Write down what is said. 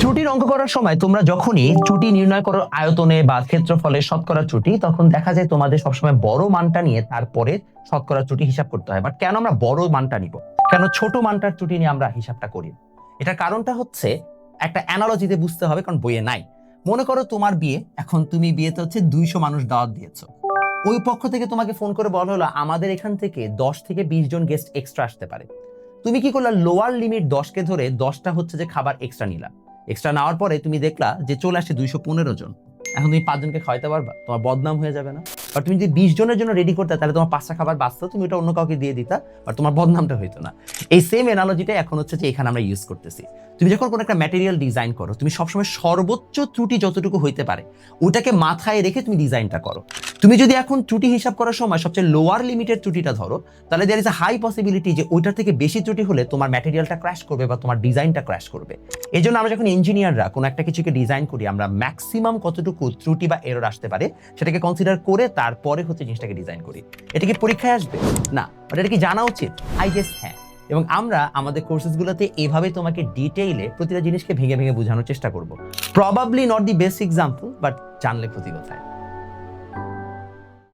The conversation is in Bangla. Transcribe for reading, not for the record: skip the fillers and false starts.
ত্রুটির অঙ্ক করার সময় তোমরা যখনই ত্রুটি নির্ণয় করো আয়তনে বা ক্ষেত্রফলে শতকরা ত্রুটি, তখন দেখা যায় তোমাদের সবসময় বড় মানটা নিয়ে তারপরে শতকরা ত্রুটি হিসাব করতে হয়। বাট কেন আমরা বড় মানটা নিব, কেন ছোট মানটার ত্রুটি নিয়ে আমরা হিসাবটা করি? এটার কারণটা হচ্ছে একটা অ্যানালজিতে বুঝতে হবে, কারণ বইয়ে নাই। মনে করো তোমার বিয়ে, এখন তুমি বিয়েতে হচ্ছে 200 মানুষ দাওয়াত দিয়েছো। ওই পক্ষ থেকে তোমাকে ফোন করে বলা হলো আমাদের এখান থেকে 10 থেকে 20 জন গেস্ট এক্সট্রা আসতে পারে। তুমি কি করলা, লোয়ার লিমিট 10কে ধরে 10টা হচ্ছে যে খাবার এক্সট্রা নিলা। এক্সট্রা নেওয়ার পরে তুমি দেখলা যে চলে আসছে 215 জন। এখন তুমি 5 জনকে খাওয়াইতে পারবা? তোমার বদনাম হয়ে যাবে না? আর তুমি যদি 20 জনের জন্য রেডি করতে, তাহলে তোমার 5টা খাবার বাঁচতো, তুমি ওটা অন্য কাউকে দিয়ে দিতা, আর তোমার বদনামটা হইতো না। এই সেম এনালজিটা এখন হচ্ছে যে এখানে আমরা ইউজ করতেছি। তুমি যখন কোনো একটা ম্যাটেরিয়াল ডিজাইন করো, তুমি সবসময় সর্বোচ্চ ত্রুটি যতটুকু হইতে পারে ওটাকে মাথায় রেখে তুমি ডিজাইনটা করো। তুমি যদি এখন ত্রুটি হিসাব করার সময় সবচেয়ে লোয়ার লিমিটের ত্রুটিটা ধরো, তাহলে there is a high possibility যে ওইটার থেকে বেশি ত্রুটি হলে তোমার ম্যাটেরিয়ালটা ক্র্যাশ করবে বা তোমার ডিজাইনটা ক্র্যাশ করবে। এই জন্য আমরা যখন ইঞ্জিনিয়াররা কোনো একটা কিছুকে ডিজাইন করি, আমরা ম্যাক্সিমাম কতটুকু ত্রুটি বা এরর আসতে পারে সেটাকে কনসিডার করে তারপরে হচ্ছে জিনিসটাকে ডিজাইন করি। এটা কি পরীক্ষায় আসবে? না। বাট এটা কি জানা উচিত? আই গেস হ্যাঁ। এবং আমরা আমাদের কোর্সেসগুলোতে এভাবে তোমাকে ডিটেইলে প্রতিটা জিনিসকে ভেঙে ভেঙে বোঝানোর চেষ্টা করব। Probably not the best example, but জানলে ক্ষতি কোথায়।